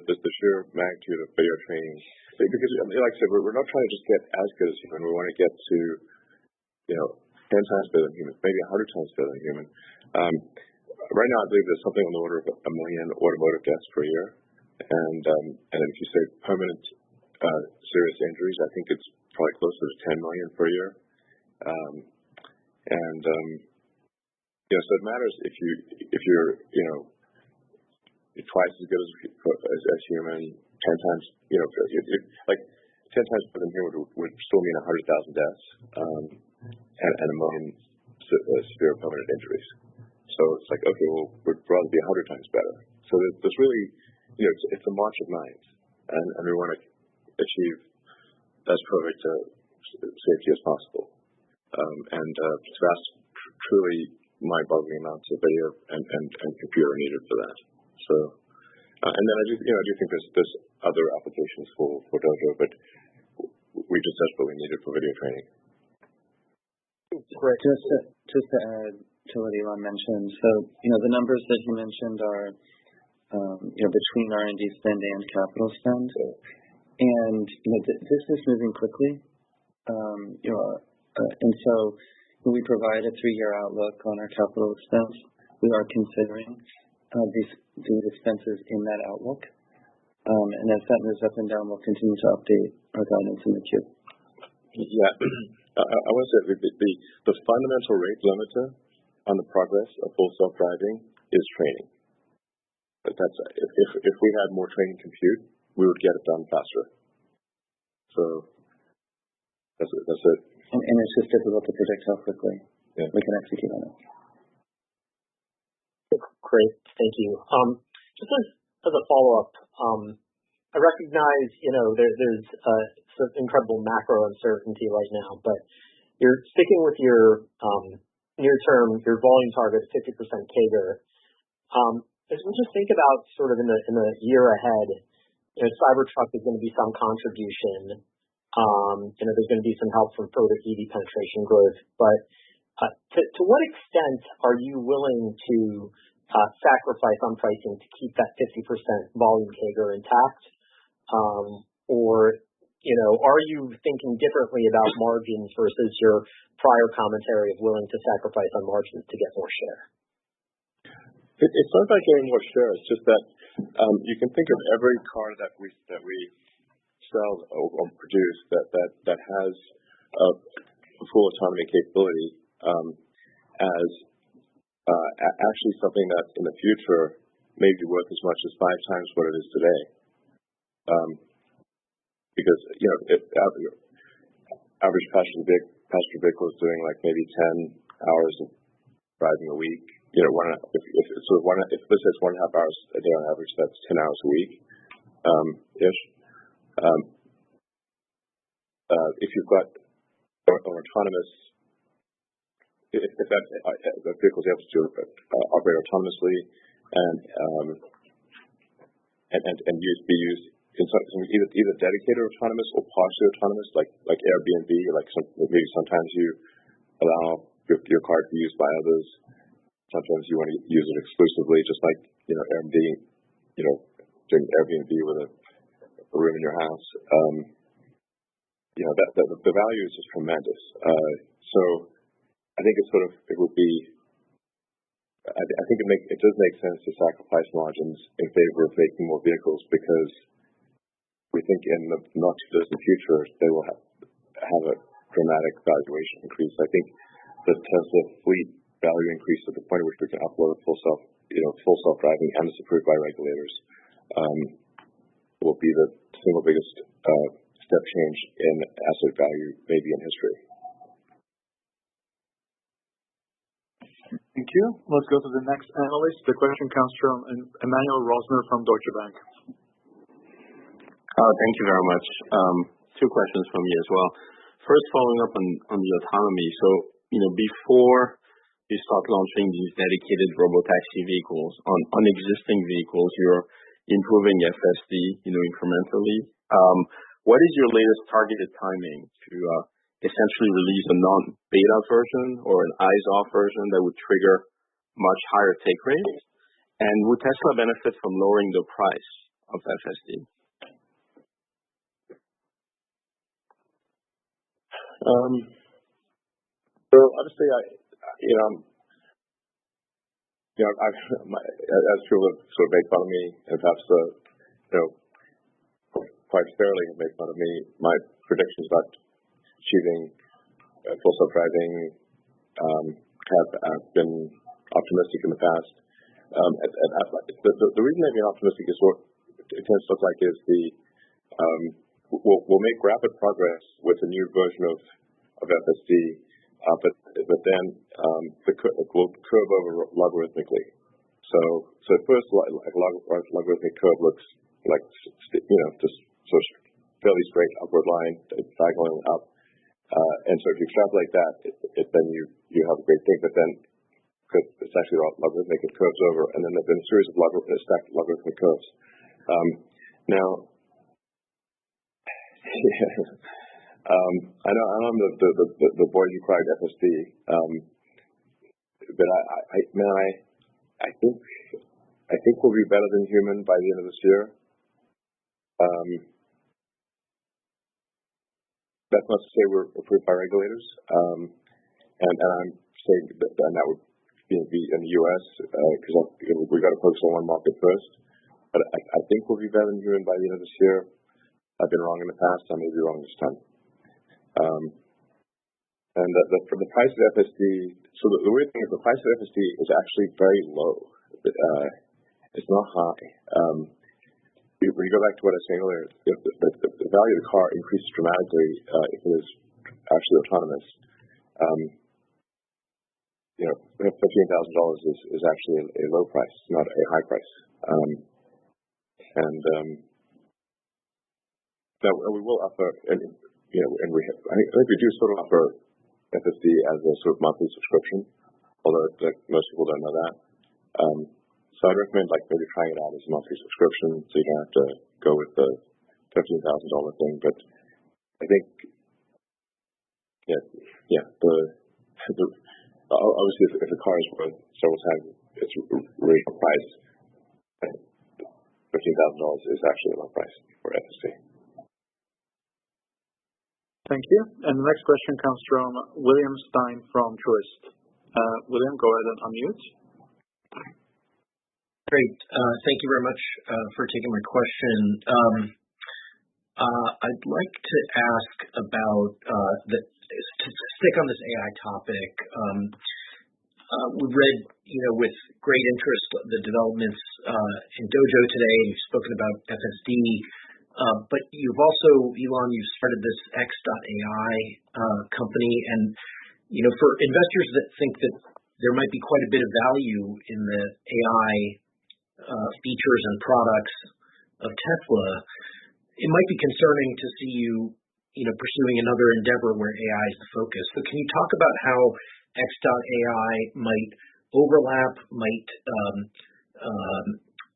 The sheer magnitude of video training, because like I said, we're not trying to just get as good as human. We want to get to 10 times better than human, maybe 100 times better than human. Right now, I believe there's something on the order of 1 million automotive deaths per year, and if you say permanent serious injuries, I think it's probably closer to 10 million per year. So it matters if you're twice as good as human, 10 times, like 10 times better than human would still mean 100,000 deaths, and 1 million severe permanent injuries. So it's like, okay, well, we'd rather be 100 times better. So there's really, it's a march of minds, and we want to achieve as perfect safety as possible. It's vast, truly mind-boggling amounts of video and computer needed for that. So, and then I do think there's other applications for Dojo, but we just desperately need it for video training. Great. Just to add to what Elon mentioned, so the numbers that he mentioned are between R&D spend and capital spend, and this is moving quickly. And so when we provide a 3-year outlook on our capital expense, we are considering these expenses in that outlook. And as that moves up and down, we'll continue to update our guidance in the Q. Yeah. I want to say the fundamental rate limiter on the progress of full self-driving is training. But if we had more training compute, we would get it done faster. So that's it. And it's just difficult to predict how quickly we can execute on it. Great, thank you. Just as a follow-up, I recognize there's of incredible macro uncertainty right now, but you're sticking with your near-term, your volume target of 50% CAGR. As we just think about sort of in the year ahead, Cybertruck is going to be some contribution. There's going to be some help from further EV penetration growth. But to what extent are you willing to sacrifice on pricing to keep that 50% volume CAGR intact? Or are you thinking differently about margins versus your prior commentary of willing to sacrifice on margins to get more share? It's not about getting more share. It's just that you can think of every car that we sell or produce that has a full autonomy capability as actually something that in the future may be worth as much as 5 times what it is today. Because average passenger vehicle is doing like maybe 10 hours of driving a week. If this is 1.5 hours a day on average, that's 10 hours a week ish. If you've got an autonomous, if that vehicle is able to operate autonomously and be used in either dedicated autonomous or partially autonomous, like Airbnb, maybe sometimes you allow your car to be used by others. Sometimes you want to use it exclusively, just like Airbnb, doing Airbnb with a room in your house. The value is just tremendous. So I think it would be. I think it does make sense to sacrifice margins in favor of making more vehicles because we think in the not too distant future they will have a dramatic valuation increase. I think the Tesla fleet value increase at the point at which we can upload full self-driving and it's approved by regulators will be the single biggest step change in asset value maybe in history. Thank you. Let's go to the next analyst. The question comes from Emmanuel Rosner from Deutsche Bank. Thank you very much. 2 questions from me as well. First, following up on the autonomy. So, before you start launching these dedicated robotaxi vehicles on existing vehicles, you're improving FSD, incrementally. What is your latest targeted timing to essentially release a non-beta version or an eyes-off version that would trigger much higher take rates? And would Tesla benefit from lowering the price of FSD? So obviously, as people have sort of made fun of me, and perhaps quite fairly have made fun of me, my predictions about achieving full self-driving have been optimistic in the past. The reason they've been optimistic is what it tends to look like is we'll make rapid progress with a new version of FSD, but then the will curve over logarithmically. So at first, logarithmic curve looks like just sort of fairly straight upward line, diagonally up. And so if you extrapolate that, then you have a great thing. But then because it's actually logarithmic, it curves over, and then there've been a series of stacked logarithmic curves. Now, I know I'm the boy who cried FSD, but I think we'll be better than human by the end of this year. That's not to say we're approved by regulators, and I'm saying that would be in the U.S. because we've got to focus on one market first. But I think we'll be better than human by the end of this year. I've been wrong in the past. I may be wrong this time. And for the price of FSD, so the weird thing is the price of FSD is actually very low. It's not high. When you go back to what I was saying earlier, the value of the car increases dramatically if it is actually autonomous. $15,000 is actually a low price, not a high price. Now, we will offer, and I think we do sort of offer FSD as a sort of monthly subscription, although most people don't know that. So I'd recommend maybe trying it out as a monthly subscription, so you don't have to go with the $15,000 thing. But I think, obviously if the car is worth several times its original price, $15,000 is actually a low price for FSD. Thank you. And the next question comes from William Stein from Truist. William, go ahead and unmute. Great. Thank you very much for taking my question. I'd like to ask about to stick on this AI topic. We've read, with great interest the developments in Dojo today. You've spoken about FSD, but you've also, Elon, you've started this X.AI company, and for investors that think that there might be quite a bit of value in the AI features and products of Tesla, it might be concerning to see you, pursuing another endeavor where AI is the focus. So can you talk about how X.AI might overlap, might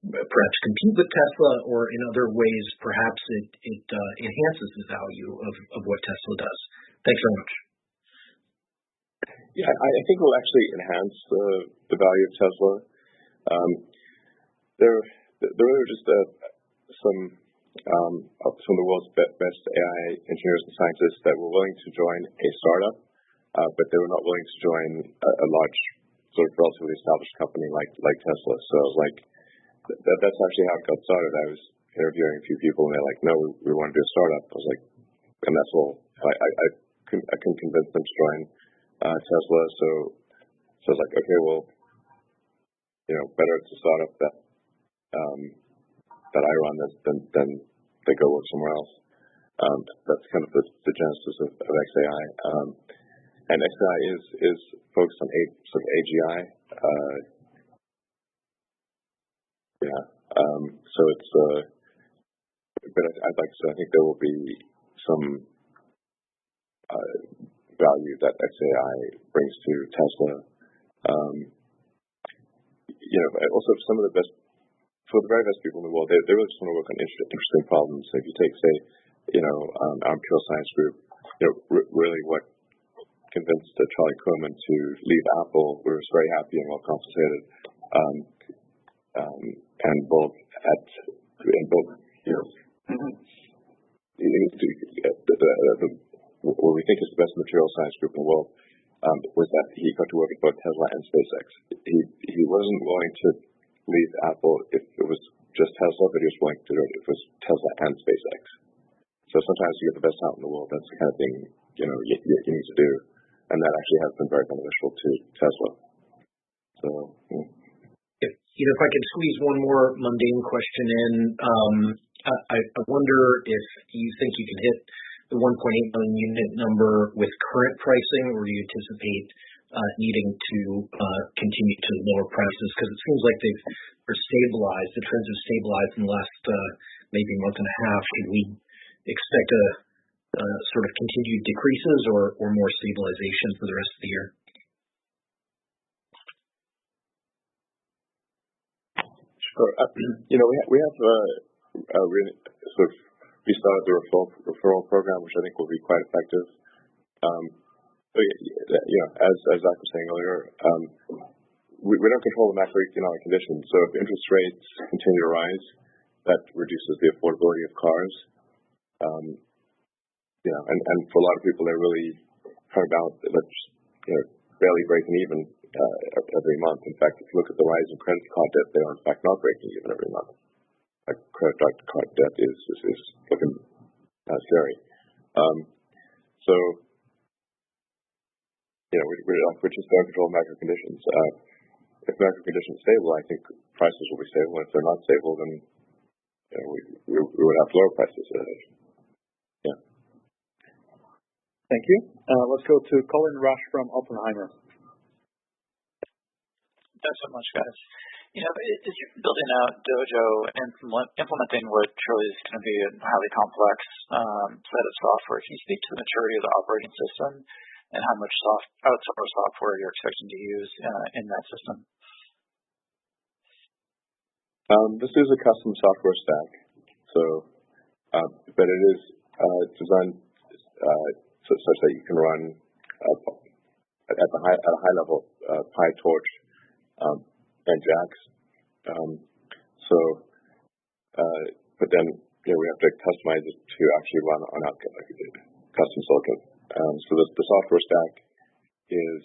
perhaps compete with Tesla, or in other ways, perhaps it enhances the value of what Tesla does? Thanks very much. Yeah, I think it will actually enhance the value of Tesla. There are just some of the world's best AI engineers and scientists that were willing to join a startup, but they were not willing to join a large, sort of relatively established company like Tesla. So that's actually how it got started. I was interviewing a few people, and they're like, "No, we want to do a startup." I was like, and that's all. I couldn't convince them to join Tesla. So I was like, okay, well, better it's a startup that I run than they go work somewhere else. That's kind of the genesis of XAI. And XAI is focused on sort of AGI. So it's, but I'd like to say I think there will be some value that XAI brings to Tesla. Also some of the best, for the very best people in the world, they really just want to work on interesting problems. So if you take, say, our Pure Science group, really what convinced Charlie Kuhlman to leave Apple, we were very happy and well compensated, and both what we think is the best material science group in the world, was that he got to work at both Tesla and SpaceX. He wasn't willing to leave Apple if it was just Tesla, but he was willing to do it if it was Tesla and SpaceX. So sometimes you get the best out in the world. That's the kind of thing you need to do, and that actually has been very beneficial to Tesla. So. If I could squeeze one more mundane question in, I wonder if you think you can hit the 1.8 million unit number with current pricing, or do you anticipate needing to continue to lower prices? Because it seems like they've stabilized. The trends have stabilized in the last maybe month and a half. Should we expect a sort of continued decreases or more stabilization for the rest of the year? Sure. We have really sort of restarted the referral program, which I think will be quite effective. As Zach was saying earlier, we don't control the macroeconomic conditions. So if interest rates continue to rise, that reduces the affordability of cars. And for a lot of people, they're really trying to balance, barely breaking even every month. In fact, if you look at the rise in credit card debt, they are in fact not breaking even every month. Credit card debt is looking scary. So we just don't control macro conditions. If macro conditions are stable, I think prices will be stable. If they're not stable, then we would have to lower prices. Yeah. Thank you. Let's go to Colin Rusch from Oppenheimer. Thanks so much, guys. As you're building out Dojo and implementing what surely is going to be a highly complex set of software, can you speak to the maturity of the operating system and how much outsourced software you're expecting to use in that system? This is a custom software stack, but it is designed such that you can run at a high level PyTorch and JAX. But then we have to customize it to actually run on our custom silicon. So the software stack is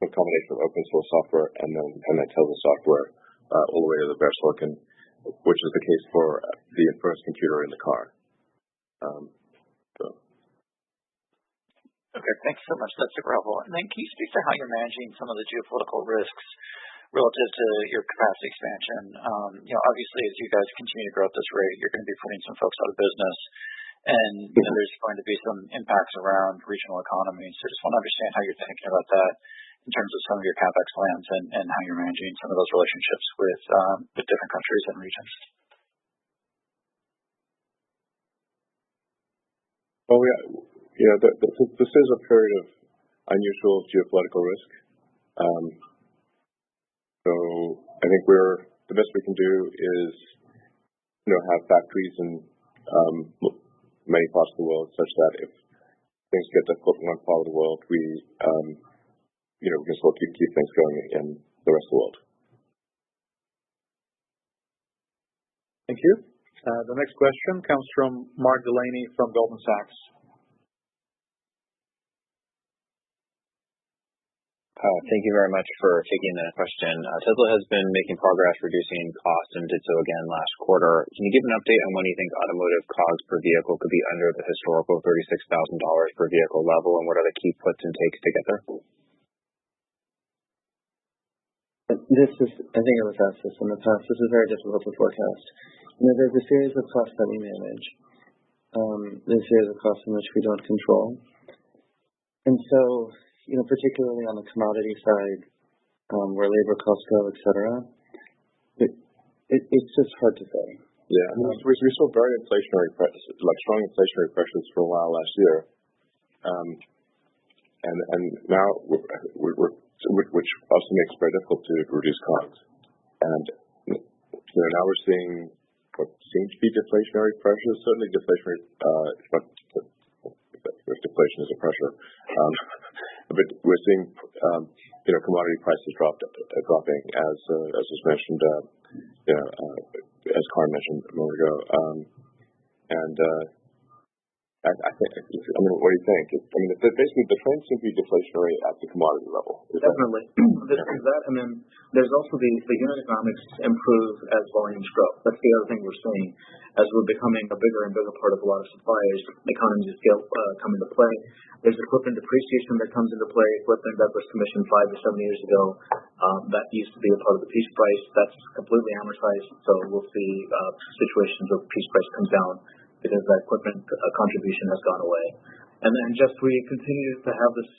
a combination of open source software and then Tesla software all the way to the bare silicon, which is the case for the inference computer in the car. Okay, thanks so much. That's super helpful. And then can you speak to how you're managing some of the geopolitical risks relative to your capacity expansion? Obviously, as you guys continue to grow at this rate, you're going to be putting some folks out of business, and there's going to be some impacts around regional economies. So I just want to understand how you're thinking about that in terms of some of your CapEx plans and how you're managing some of those relationships with different countries and regions. Well, this is a period of unusual geopolitical risk. So I think the best we can do is, have factories in many parts of the world, such that if things get difficult in one part of the world, we can still keep things going in the rest of the world. Thank you. The next question comes from Mark Delaney from Goldman Sachs. Thank you very much for taking that question. Tesla has been making progress reducing costs and did so again last quarter. Can you give an update on when you think automotive COGS per vehicle could be under the historical $36,000 per vehicle level, and what are the key puts and takes to get there? I think it was asked this in the past. This is very difficult to forecast. There's a series of costs that we manage. There's a series of costs in which we don't control. And so, particularly on the commodity side, where labor costs go, et cetera, it's just hard to say. Yeah, we saw very inflationary pressures, strong inflationary pressures for a while last year, and now which also makes it very difficult to reduce costs. And now we're seeing what seems to be deflationary pressures. Certainly, deflationary. If deflation is a pressure. But we're seeing, commodity prices dropping, as was mentioned, as Karan mentioned a moment ago. And I think, what do you think? Basically, the trend seems to be deflationary at the commodity level. Definitely. There's that, and then there's also the unit economics improve as volumes grow. That's the other thing we're seeing. As we're becoming a bigger and bigger part of a lot of suppliers, economies of scale come into play. There's equipment depreciation that comes into play. Equipment that was commissioned 5 to 7 years ago, that used to be a part of the piece price. That's completely amortized. So we'll see situations where the piece price comes down because that equipment contribution has gone away. And then we continue to have this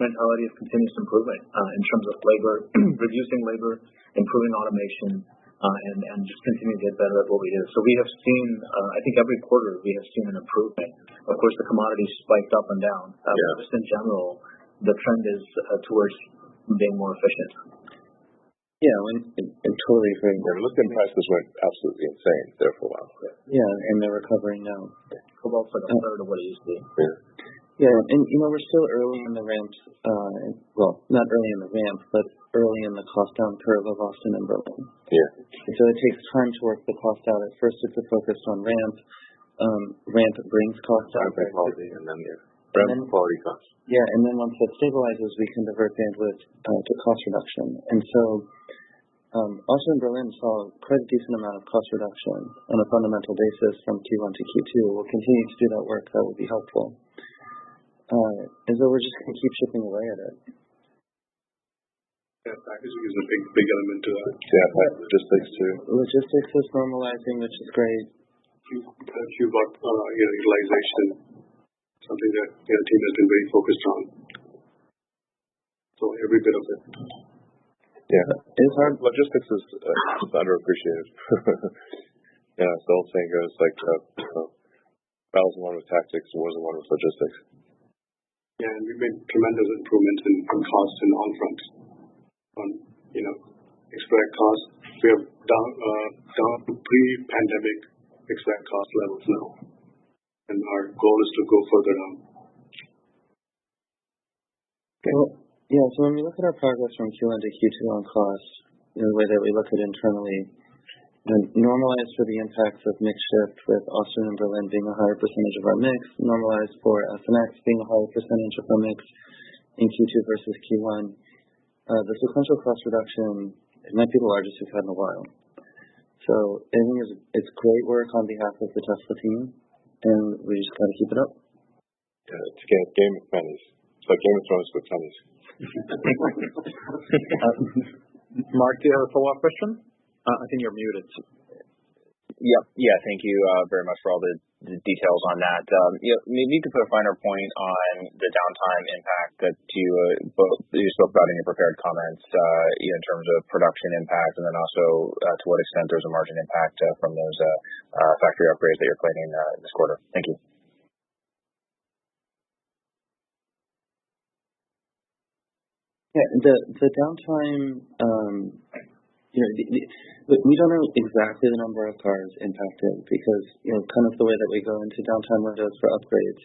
mentality of continuous improvement in terms of labor, reducing labor, improving automation, and just continue to get better at what we do. So we have seen, I think every quarter we have seen an improvement. Of course, the commodities spiked up and down. But just in general, the trend is towards being more efficient. Yeah, and totally agree. The lithium prices went absolutely insane there for a while. Yeah, and they're recovering now. Cobalt's like a third of what it used to be. Yeah, and we're still early in the ramp. Well, not early in the ramp, but early in the cost down curve of Austin and Berlin. Yeah. So it takes time to work the cost out. At first, it's a focus on ramp. Ramp brings cost out. Quality, and then quality costs. Yeah, and then once that stabilizes, we can divert bandwidth to cost reduction. And so Austin and Berlin saw quite a decent amount of cost reduction on a fundamental basis from Q1 to Q2. We'll continue to do that work. That will be helpful. And so we're just going to keep chipping away at it. Yeah, packaging is a big element to that. Yeah, logistics too. Logistics is normalizing, which is great. You've got utilization, something that your team has been very focused on. So every bit of it. Yeah. It's hard. Logistics is underappreciated. Yeah, the old saying goes like, battles are won with tactics, wars are won with logistics. Yeah, and we've made tremendous improvements in cost and on-front on, expedite costs. We have down to pre-pandemic expedite cost levels now, and our goal is to go further down. Okay. Well, yeah, so when we look at our progress from Q1 to Q2 on cost, the way that we look at internally, normalized for the impacts of mix shift with Austin and Berlin being a higher percentage of our mix, normalized for SNX being a higher percentage of our mix in Q2 versus Q1, the sequential cost reduction might be the largest we've had in a while. So I think it's great work on behalf of the Tesla team, and we just got to keep it up. Yeah, it's a game of pennies. It's like Game of Thrones with pennies. Mark, do you have a follow-up question? I think you're muted. Yep. Yeah, thank you very much for all the details on that. Maybe you could put a finer point on the downtime impact that you spoke about in your prepared comments, in terms of production impact, and then also to what extent there's a margin impact from those factory upgrades that you're planning this quarter. Thank you. Yeah, the downtime. We don't know exactly the number of cars impacted because, kind of the way that we go into downtime windows for upgrades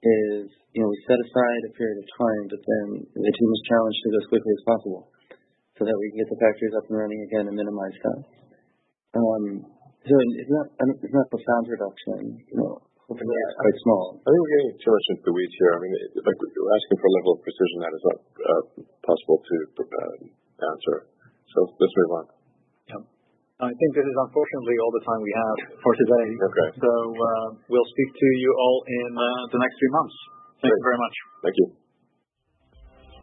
is, we set aside a period of time, but then the team is challenged to go as quickly as possible so that we can get the factories up and running again and minimize that. So it's not profound reduction, hopefully it's quite small. I think we're getting too much into the weeds here. I mean, we're asking for a level of precision that is not possible to answer. So let's move on. Yeah. I think this is unfortunately all the time we have for today. Okay. So we'll speak to you all in the next 3 months. Thank you very much. Thank you.